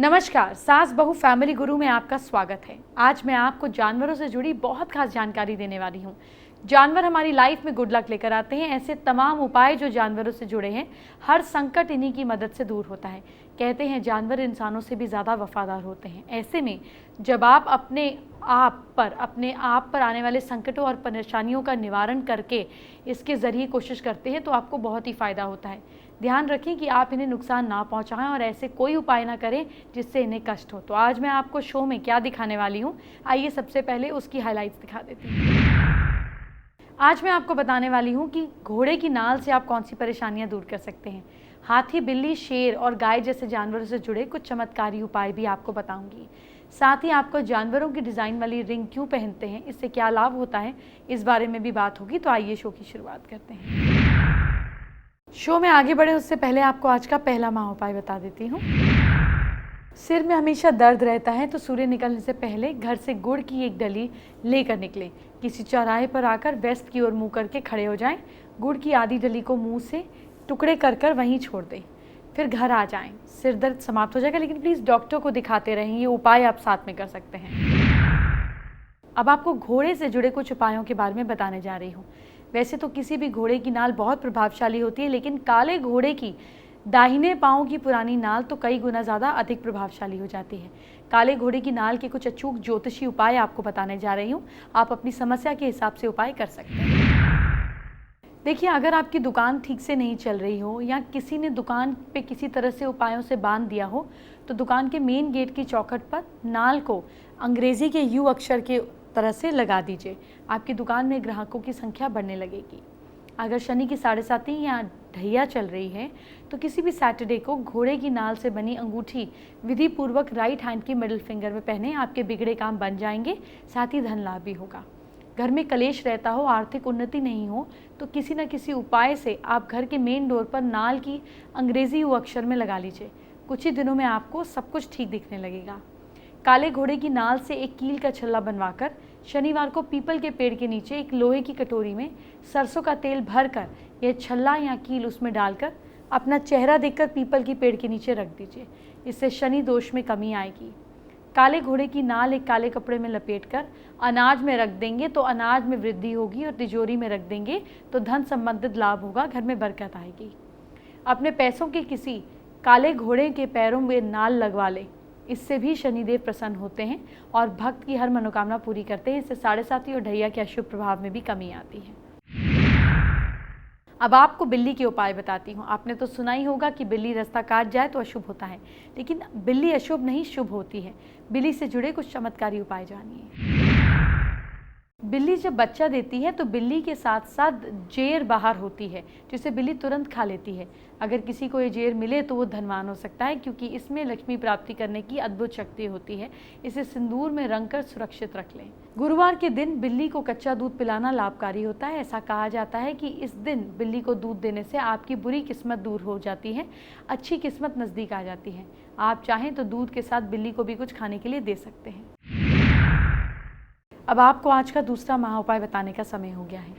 नमस्कार, सास बहू फैमिली गुरु में आपका स्वागत है। आज मैं आपको जानवरों से जुड़ी बहुत खास जानकारी देने वाली हूँ। जानवर हमारी लाइफ में गुड लक लेकर आते हैं। ऐसे तमाम उपाय जो जानवरों से जुड़े हैं, हर संकट इन्हीं की मदद से दूर होता है। कहते हैं जानवर इंसानों से भी ज़्यादा वफादार होते हैं। ऐसे में जब आप अपने आप पर आने वाले संकटों और परेशानियों का निवारण करके इसके ज़रिए कोशिश करते हैं तो आपको बहुत ही फ़ायदा होता है। ध्यान रखें कि आप इन्हें नुकसान ना पहुंचाएं और ऐसे कोई उपाय ना करें जिससे इन्हें कष्ट हो। तो आज मैं आपको शो में क्या दिखाने वाली हूं, आइए सबसे पहले उसकी हाइलाइट्स दिखा देती हूँ। आज मैं आपको बताने वाली हूं कि घोड़े की नाल से आप कौन सी परेशानियां दूर कर सकते हैं। हाथी, बिल्ली, शेर और गाय जैसे जानवरों से जुड़े कुछ चमत्कारी उपाय भी आपको बताऊंगी। साथ ही आपको जानवरों की डिज़ाइन वाली रिंग क्यों पहनते हैं, इससे क्या लाभ होता है, इस बारे में भी बात होगी। तो आइए शो की शुरुआत करते हैं। शो में आगे बढ़े उससे पहले आपको आज का पहला महा उपाय बता देती हूँ। सिर में हमेशा दर्द रहता है तो सूर्य निकलने से पहले घर से गुड़ की एक डली लेकर निकलें। किसी चौराहे पर आकर वेस्ट की ओर मुंह करके खड़े हो जाएं। गुड़ की आधी डली को मुंह से टुकड़े कर वहीं छोड़ दें। फिर घर आ जाएं। सिर दर्द समाप्त हो जाएगा, लेकिन प्लीज़ डॉक्टर को दिखाते रहें। ये उपाय आप साथ में कर सकते हैं। अब आपको घोड़े से जुड़े कुछ उपायों के बारे में बताने जा रही हूँ। वैसे तो किसी भी घोड़े की नाल बहुत प्रभावशाली होती है, लेकिन काले घोड़े की दाहिने पांव की पुरानी नाल तो कई गुना ज़्यादा अधिक प्रभावशाली हो जाती है। काले घोड़े की नाल के कुछ अचूक ज्योतिषी उपाय आपको बताने जा रही हूँ। आप अपनी समस्या के हिसाब से उपाय कर सकते हैं। देखिए, अगर आपकी दुकान ठीक से नहीं चल रही हो या किसी ने दुकान पे किसी तरह से उपायों से बांध दिया हो, तो दुकान के मेन गेट की चौखट पर नाल को अंग्रेजी के यू अक्षर के तरह से लगा दीजिए। आपकी दुकान में ग्राहकों की संख्या बढ़ने लगेगी। अगर शनि की 7.5 या ढैया चल रही है तो किसी भी सैटरडे को घोड़े की नाल से बनी अंगूठी विधि पूर्वक राइट हैंड की मिडिल फिंगर में पहने। आपके बिगड़े काम बन जाएंगे, साथ ही धन लाभ भी होगा। घर में कलेश रहता हो, आर्थिक उन्नति नहीं हो, तो किसी न किसी उपाय से आप घर के मेन डोर पर नाल की अंग्रेजी यू अक्षर में लगा लीजिए। कुछ ही दिनों में आपको सब कुछ ठीक दिखने लगेगा। काले घोड़े की नाल से एक कील का छल्ला बनवाकर शनिवार को पीपल के पेड़ के नीचे एक लोहे की कटोरी में सरसों का तेल भरकर यह छल्ला या कील उसमें डालकर अपना चेहरा देखकर पीपल की पेड़ के नीचे रख दीजिए। इससे शनि दोष में कमी आएगी। काले घोड़े की नाल एक काले कपड़े में लपेटकर अनाज में रख देंगे तो अनाज में वृद्धि होगी, और तिजोरी में रख देंगे तो धन संबंधित लाभ होगा, घर में बरकत आएगी। अपने पैसों के किसी काले घोड़े के पैरों में नाल लगवा लें। इससे भी शनिदेव प्रसन्न होते हैं और भक्त की हर मनोकामना पूरी करते हैं। इससे 7.5 और ढैया के अशुभ प्रभाव में भी कमी आती है। अब आपको बिल्ली के उपाय बताती हूँ। आपने तो सुना ही होगा कि बिल्ली रास्ता काट जाए तो अशुभ होता है, लेकिन बिल्ली अशुभ नहीं, शुभ होती है। बिल्ली से जुड़े कुछ चमत्कारी उपाय जानिए। बिल्ली जब बच्चा देती है तो बिल्ली के साथ साथ जेर बाहर होती है, जिसे बिल्ली तुरंत खा लेती है। अगर किसी को ये जेर मिले तो वो धनवान हो सकता है, क्योंकि इसमें लक्ष्मी प्राप्ति करने की अद्भुत शक्ति होती है। इसे सिंदूर में रंग कर सुरक्षित रख लें। गुरुवार के दिन बिल्ली को कच्चा दूध पिलाना लाभकारी होता है। ऐसा कहा जाता है कि इस दिन बिल्ली को दूध देने से आपकी बुरी किस्मत दूर हो जाती है, अच्छी किस्मत नज़दीक आ जाती है। आप चाहें तो दूध के साथ बिल्ली को भी कुछ खाने के लिए दे सकते हैं। अब आपको आज का दूसरा महा उपाय बताने का समय हो गया है।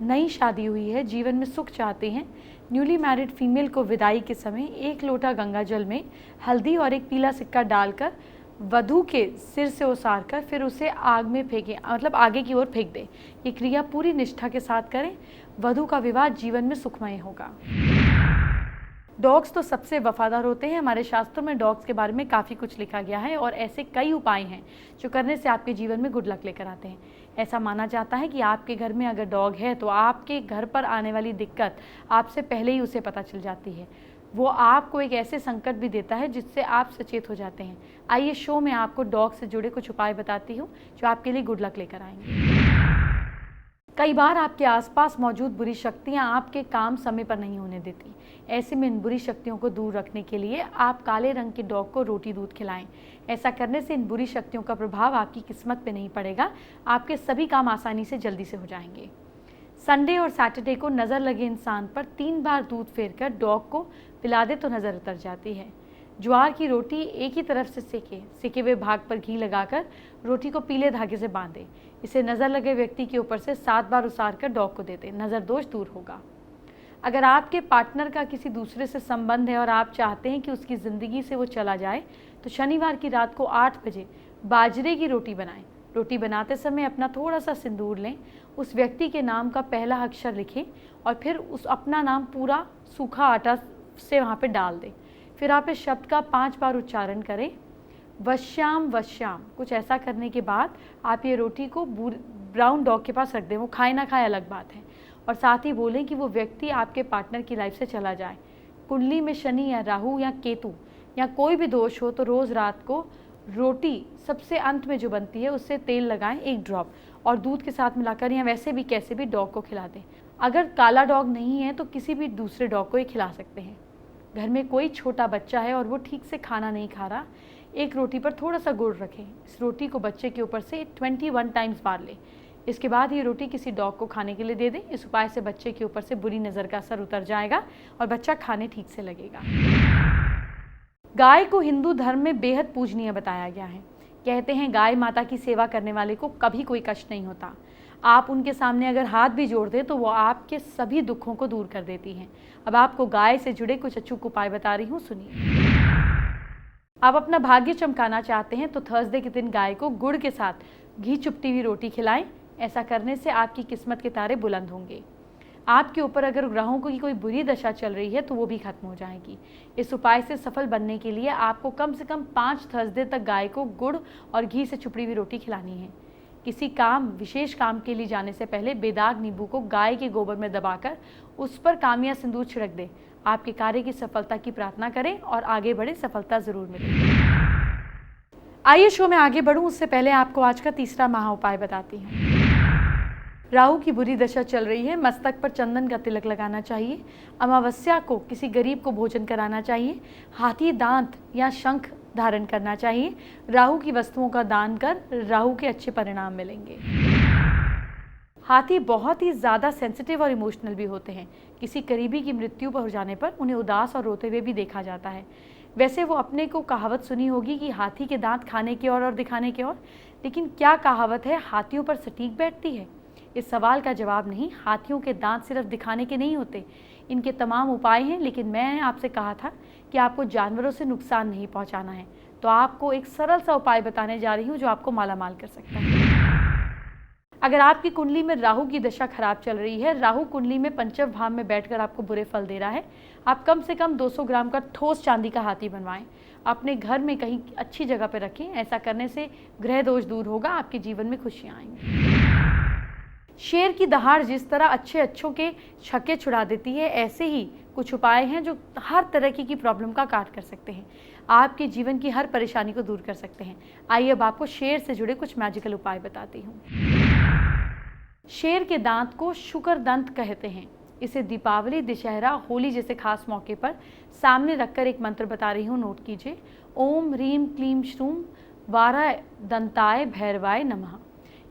नई शादी हुई है, जीवन में सुख चाहते हैं, न्यूली मैरिड फीमेल को विदाई के समय 1 लोटा गंगा जल में हल्दी और एक पीला सिक्का डालकर वधू के सिर से उसार कर फिर उसे आग में फेंकें, मतलब आगे की ओर फेंक दें। ये क्रिया पूरी निष्ठा के साथ करें। वधू का विवाह जीवन में सुखमय होगा। डॉग्स तो सबसे वफादार होते हैं। हमारे शास्त्रों में डॉग्स के बारे में काफ़ी कुछ लिखा गया है और ऐसे कई उपाय हैं जो करने से आपके जीवन में गुड लक लेकर आते हैं। ऐसा माना जाता है कि आपके घर में अगर डॉग है तो आपके घर पर आने वाली दिक्कत आपसे पहले ही उसे पता चल जाती है। वो आपको एक ऐसे संकट भी देता है जिससे आप सचेत हो जाते हैं। आइए शो में आपको डॉग से जुड़े कुछ उपाय बताती हूँ जो आपके लिए गुड लक लेकर आएंगे। कई बार आपके आसपास मौजूद बुरी शक्तियां आपके काम समय पर नहीं होने देती। ऐसे में इन बुरी शक्तियों को दूर रखने के लिए आप काले रंग के डॉग को रोटी दूध खिलाएं। ऐसा करने से इन बुरी शक्तियों का प्रभाव आपकी किस्मत पे नहीं पड़ेगा। आपके सभी काम आसानी से जल्दी से हो जाएंगे। संडे और सैटरडे को नज़र लगे इंसान पर 3 बार दूध फेरकर डॉग को पिला दे तो नज़र उतर जाती है। ज्वार की रोटी एक ही तरफ से सेके हुए भाग पर घी लगाकर रोटी को पीले धागे से बांधे। इसे नज़र लगे व्यक्ति के ऊपर से 7 बार उसार कर डॉग को दे दें। नज़र दोष दूर होगा। अगर आपके पार्टनर का किसी दूसरे से संबंध है और आप चाहते हैं कि उसकी ज़िंदगी से वो चला जाए, तो शनिवार की रात को 8 बजे बाजरे की रोटी बनाएं। रोटी बनाते समय अपना थोड़ा सा सिंदूर लें, उस व्यक्ति के नाम का पहला अक्षर लिखें और फिर उस अपना नाम पूरा सूखा आटा से वहाँ पे डाल दें। फिर आप इस शब्द का 5 बार उच्चारण करें, वश्याम वश्याम। कुछ ऐसा करने के बाद आप ये रोटी को ब्राउन डॉग के पास रख दें। वो खाए ना खाए अलग बात है। और साथ ही बोलें कि वो व्यक्ति आपके पार्टनर की लाइफ से चला जाए। कुंडली में शनि या राहु या केतु या कोई भी दोष हो तो रोज़ रात को रोटी सबसे अंत में जो बनती है उससे तेल लगाएं 1 ड्रॉप और दूध के साथ मिलाकर या वैसे भी कैसे भी डॉग को खिला दें। अगर काला डॉग नहीं है तो किसी भी दूसरे डॉग को ही खिला सकते हैं। घर में कोई छोटा बच्चा है और वो ठीक से खाना नहीं खा रहा, एक रोटी पर थोड़ा सा गुड़ रखें। इस रोटी को बच्चे के ऊपर से 21 टाइम्स मार लें। इसके बाद ये रोटी किसी डॉग को खाने के लिए दे दें। इस उपाय से बच्चे के ऊपर से बुरी नज़र का असर उतर जाएगा और बच्चा खाने ठीक से लगेगा। गाय को हिंदू धर्म में बेहद पूजनीय बताया गया है। कहते हैं गाय माता की सेवा करने वाले को कभी कोई कष्ट नहीं होता। आप उनके सामने अगर हाथ भी जोड़ दें तो वो आपके सभी दुखों को दूर कर देती हैं। अब आपको गाय से जुड़े कुछ अचूक उपाय बता रही हूँ, सुनिए। आप अपना भाग्य चमकाना चाहते हैं तो थर्सडे के दिन गाय को गुड़ के साथ घी चुपटी हुई रोटी खिलाएं। ऐसा करने से आपकी किस्मत के तारे बुलंद होंगे। आपके ऊपर अगर ग्रहों की कोई बुरी दशा चल रही है तो वो भी खत्म हो जाएगी। इस उपाय से सफल बनने के लिए आपको कम से कम 5 थर्सडे तक गाय को गुड़ और घी से चुपड़ी हुई रोटी खिलानी है। किसी विशेष काम के लिए जाने से पहले बेदाग नींबू को गाय के गोबर में दबाकर उस पर कामिया सिंदूर छिड़क दें। आपके कार्य की सफलता की प्रार्थना करें और आगे बढ़े, सफलता जरूर मिलेगी। आइए शो में आगे बढ़ूं उससे पहले आपको आज का तीसरा महा उपाय बताती हूँ। राहु की बुरी दशा चल रही है, मस्तक पर चंदन का तिलक लगाना चाहिए। अमावस्या को किसी गरीब को भोजन कराना चाहिए। हाथी दांत या शंख धारण करना चाहिए। राहु की वस्तुओं का दान कर राहु के अच्छे परिणाम मिलेंगे। हाथी बहुत ही ज़्यादा सेंसिटिव और इमोशनल भी होते हैं। किसी करीबी की मृत्यु हो जाने पर उन्हें उदास और रोते हुए भी देखा जाता है। वैसे वो अपने को कहावत सुनी होगी कि हाथी के दांत खाने की ओर और दिखाने की ओर, लेकिन क्या कहावत है हाथियों पर सटीक बैठती है? इस सवाल का जवाब नहीं। हाथियों के दांत सिर्फ दिखाने के नहीं होते, इनके तमाम उपाय हैं। लेकिन मैंने आपसे कहा था कि आपको जानवरों से नुकसान नहीं पहुंचाना है, तो आपको एक सरल सा उपाय बताने जा रही हूं जो आपको मालामाल कर सकता है। अगर आपकी कुंडली में राहु की दशा खराब चल रही है, राहु कुंडली में पंचम भाव में बैठकर आपको बुरे फल दे रहा है, आप कम से कम 200 ग्राम का ठोस चांदी का हाथी बनवाएं। अपने घर में कहीं अच्छी जगह पर रखें। ऐसा करने से ग्रह दोष दूर होगा, आपके जीवन में खुशियाँ आएंगी। शेर की दहाड़ जिस तरह अच्छों के छक्के छुड़ा देती है, ऐसे ही कुछ उपाय हैं जो हर तरह की प्रॉब्लम का काट कर सकते हैं, आपके जीवन की हर परेशानी को दूर कर सकते हैं। आइए अब आपको शेर से जुड़े कुछ मैजिकल उपाय बताती हूँ। शेर के दांत को शुक्र दंत कहते हैं। इसे दीपावली, दशहरा, होली जैसे खास मौके पर सामने रखकर एक मंत्र बता रही हूँ, नोट कीजिए। ओम ह्रीम क्लीम श्रूम वारा दंताय भैरवाय नमः।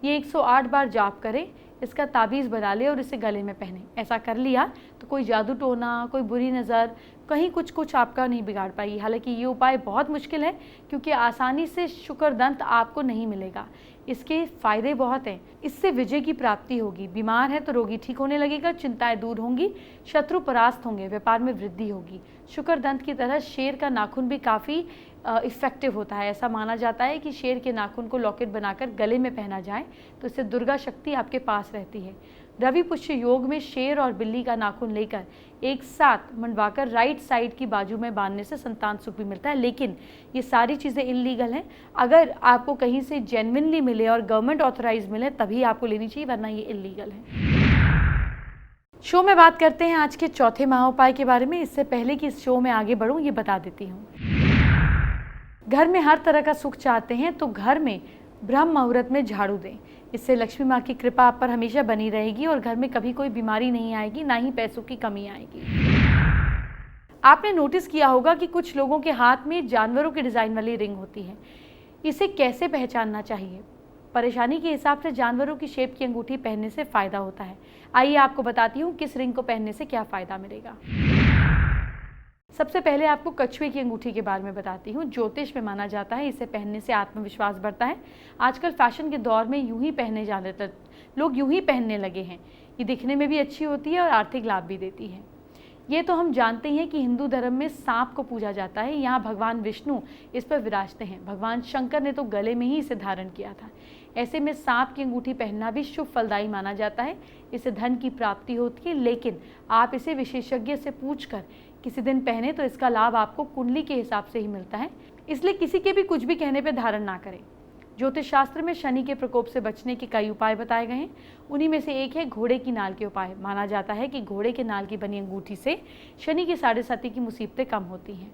ये 108 बार जाप करें। इसका ताबीज़ बना ले और इसे गले में पहने। ऐसा कर लिया तो कोई जादू टोना, कोई बुरी नज़र, कहीं कुछ आपका नहीं बिगाड़ पाएगी। हालांकि ये उपाय बहुत मुश्किल है क्योंकि आसानी से शुक्र दंत आपको नहीं मिलेगा। इसके फ़ायदे बहुत हैं। इससे विजय की प्राप्ति होगी। बीमार है तो रोगी ठीक होने लगेगा, चिंताएं दूर होंगी, शत्रु परास्त होंगे, व्यापार में वृद्धि होगी। शुक्र दंत की तरह शेर का नाखून भी काफ़ी इफ़ेक्टिव होता है। ऐसा माना जाता है कि शेर के नाखून को लॉकेट बनाकर गले में पहना जाए तो इससे दुर्गा शक्ति आपके पास रहती है। रवि पुष्य योग में शेर और बिल्ली का नाखून लेकर एक साथ मंडवाकर राइट साइड की बाजू में बांधने से संतान सुख भी मिलता है। लेकिन ये सारी चीज़ें इलीगल हैं। अगर आपको कहीं से जेन्युइनली मिले और गवर्नमेंट ऑथराइज मिले तभी आपको लेनी चाहिए, वरना ये इलीगल है। शो में बात करते हैं आज के चौथे महाउपाय के बारे में। इससे पहले कि इस शो में आगे बढ़ूं, ये बता देती हूँ। घर में हर तरह का सुख चाहते हैं तो घर में ब्रह्म मुहूर्त में झाड़ू दें। इससे लक्ष्मी माँ की कृपा आप पर हमेशा बनी रहेगी और घर में कभी कोई बीमारी नहीं आएगी, ना ही पैसों की कमी आएगी। आपने नोटिस किया होगा कि कुछ लोगों के हाथ में जानवरों के डिज़ाइन वाली रिंग होती है। इसे कैसे पहचानना चाहिए? परेशानी के हिसाब से जानवरों की शेप की अंगूठी पहनने से फ़ायदा होता है। आइए आपको बताती हूँ किस रिंग को पहनने से क्या फ़ायदा मिलेगा। सबसे पहले आपको कछुए की अंगूठी के बारे में बताती हूँ। ज्योतिष में माना जाता है इसे पहनने से आत्मविश्वास बढ़ता है। आजकल फैशन के दौर में यूं ही पहने जाने तक लोग यूं ही पहनने लगे हैं। ये दिखने में भी अच्छी होती है और आर्थिक लाभ भी देती है। ये तो हम जानते हैं कि हिंदू धर्म में सांप को पूजा जाता है। यहाँ भगवान विष्णु इस पर विराजते हैं। भगवान शंकर ने तो गले में ही इसे धारण किया था। ऐसे में सांप की अंगूठी पहनना भी शुभ फलदायी माना जाता है। इससे धन की प्राप्ति होती है, लेकिन आप इसे विशेषज्ञ से पूछकर किसी दिन पहने तो इसका लाभ आपको कुंडली के हिसाब से ही मिलता है। इसलिए किसी के भी कुछ भी कहने पर धारण ना करें। ज्योतिष शास्त्र में शनि के प्रकोप से बचने के कई उपाय बताए गए हैं। उन्हीं में से एक है घोड़े की नाल के उपाय। माना जाता है कि घोड़े के नाल की बनी अंगूठी से शनि की 7.5 की मुसीबतें कम होती हैं।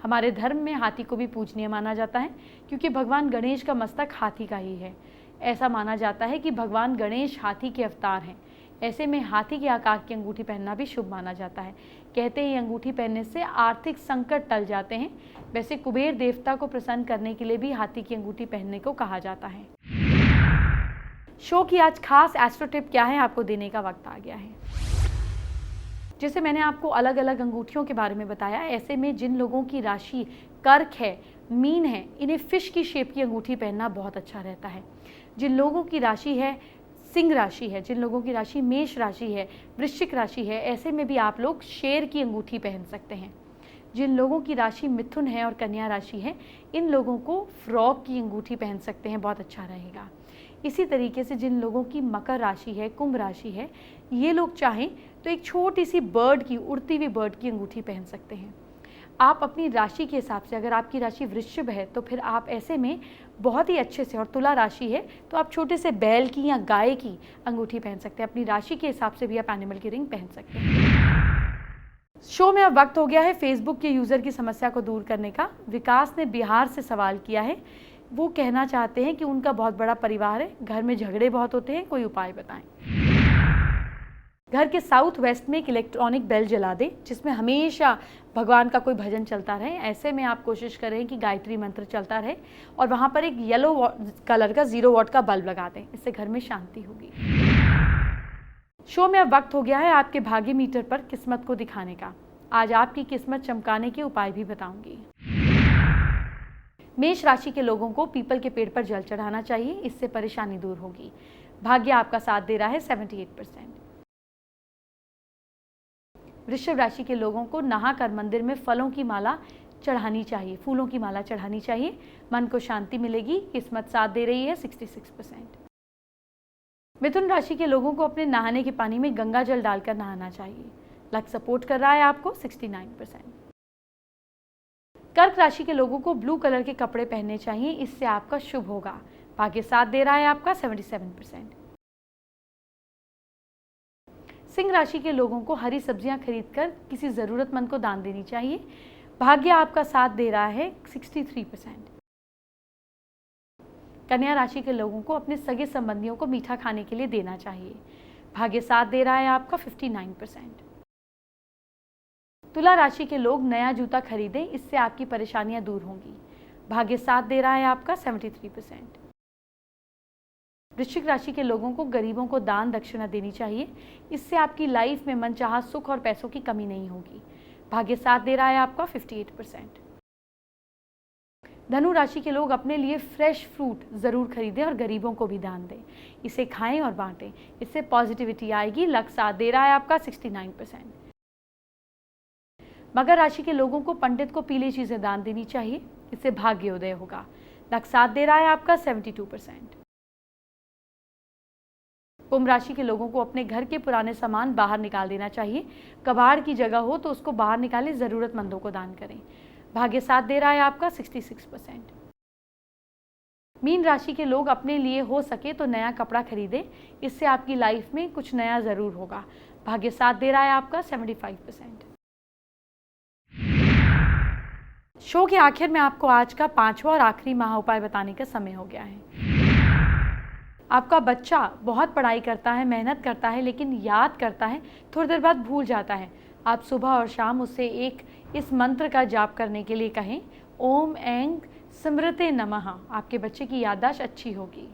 हमारे धर्म में हाथी को भी पूजनीय माना जाता है, क्योंकि भगवान गणेश का मस्तक हाथी का ही है। ऐसा माना जाता है कि भगवान गणेश हाथी के अवतार हैं। ऐसे में हाथी के आकार की अंगूठी पहनना भी शुभ माना जाता है। कहते हैं ये अंगूठी पहनने से आर्थिक संकट टल जाते हैं। वैसे कुबेर देवता को प्रसन्न करने के लिए भी हाथी की अंगूठी पहनने को कहा जाता है। शो की आज खास एस्ट्रो टिप क्या है, आपको देने का वक्त आ गया है। जैसे मैंने आपको अलग अलग अंगूठियों के बारे में बताया, ऐसे में जिन लोगों की राशि कर्क है, मीन है, इन्हें फिश की शेप की अंगूठी पहनना बहुत अच्छा रहता है। जिन लोगों की राशि है सिंह राशि है, जिन लोगों की राशि मेष राशि है, वृश्चिक राशि है, ऐसे में भी आप लोग शेर की अंगूठी पहन सकते हैं। जिन लोगों की राशि मिथुन है और कन्या राशि है, इन लोगों को फ्रॉग की अंगूठी पहन सकते हैं, बहुत अच्छा रहेगा। इसी तरीके से जिन लोगों की मकर राशि है, कुंभ राशि है, ये लोग चाहें तो एक छोटी सी बर्ड की, उड़ती हुई बर्ड की अंगूठी पहन सकते हैं। आप अपनी राशि के हिसाब से, अगर आपकी राशि वृश्चिक है तो फिर आप ऐसे में बहुत ही अच्छे से, और तुला राशि है तो आप छोटे से बैल की या गाय की अंगूठी पहन सकते हैं। अपनी राशि के हिसाब से भी आप एनिमल की रिंग पहन सकते हैं। शो में अब वक्त हो गया है फेसबुक के यूज़र की समस्या को दूर करने का। विकास ने बिहार से सवाल किया है। वो कहना चाहते हैं कि उनका बहुत बड़ा परिवार है, घर में झगड़े बहुत होते हैं, कोई उपाय बताएं। घर के साउथ वेस्ट में एक इलेक्ट्रॉनिक बेल जला दें, जिसमें हमेशा भगवान का कोई भजन चलता रहे। ऐसे में आप कोशिश करें कि गायत्री मंत्र चलता रहे, और वहाँ पर एक येलो कलर का 0 वॉट का बल्ब लगा दें। इससे घर में शांति होगी। शो में अब वक्त हो गया है आपके भाग्य मीटर पर किस्मत को दिखाने का। आज आपकी किस्मत चमकाने के उपाय भी बताऊंगी। मेष राशि के लोगों को पीपल के पेड़ पर जल चढ़ाना चाहिए, इससे परेशानी दूर होगी। भाग्य आपका साथ दे रहा है 78%। वृषभ राशि के लोगों को नहाकर मंदिर में फलों की माला चढ़ानी चाहिए, फूलों की माला चढ़ानी चाहिए। मन को शांति मिलेगी। किस्मत साथ दे रही है 66%। मिथुन राशि के लोगों को अपने नहाने के पानी में गंगा जल डालकर नहाना चाहिए। लक सपोर्ट कर रहा है आपको 69%। कर्क राशि के लोगों को ब्लू कलर के कपड़े पहनने चाहिए, इससे आपका शुभ होगा। भाग्य साथ दे रहा है आपका 77%। सिंह राशि के लोगों को हरी सब्जियां खरीदकर किसी जरूरतमंद को दान देनी चाहिए। भाग्य आपका साथ दे रहा है 63%। कन्या राशि के लोगों को अपने सगे संबंधियों को मीठा खाने के लिए देना चाहिए। भाग्य साथ दे रहा है आपका 59%। तुला राशि के लोग नया जूता खरीदें, इससे आपकी परेशानियां दूर होंगी। भाग्य साथ दे रहा है आपका 73%। वृश्चिक राशि के लोगों को गरीबों को दान दक्षिणा देनी चाहिए, इससे आपकी लाइफ में मनचाहा सुख और पैसों की कमी नहीं होगी। भाग्य साथ दे रहा है आपका 58%। धनु राशि के लोग अपने लिए फ्रेश फ्रूट जरूर खरीदें और गरीबों को भी दान दें। इसे खाएं और बांटें, इससे पॉजिटिविटी आएगी। लक साथ दे रहा है आपका 69%। मकर राशि के लोगों को पंडित को पीली चीजें दान देनी चाहिए, इससे भाग्योदय होगा। लक साथ दे रहा है आपका 72%। कुंभ राशि के लोगों को अपने घर के पुराने सामान बाहर निकाल देना चाहिए। कबाड़ की जगह हो तो उसको बाहर निकालें, जरूरतमंदों को दान करें। भाग्य साथ दे रहा है आपका 66%। मीन राशि के लोग अपने लिए हो सके तो नया कपड़ा खरीदें, इससे आपकी लाइफ में कुछ नया जरूर होगा। भाग्य साथ दे रहा है आपका 75%। शो के आखिर में आपको आज का 5वां और आखिरी महा उपाय बताने का समय हो गया है। आपका बच्चा बहुत पढ़ाई करता है, मेहनत करता है, लेकिन याद करता है, थोड़ी देर बाद भूल जाता है। आप सुबह और शाम उससे इस मंत्र का जाप करने के लिए कहें, ओम ऐं स्मृते नमः। आपके बच्चे की याददाश्त अच्छी होगी।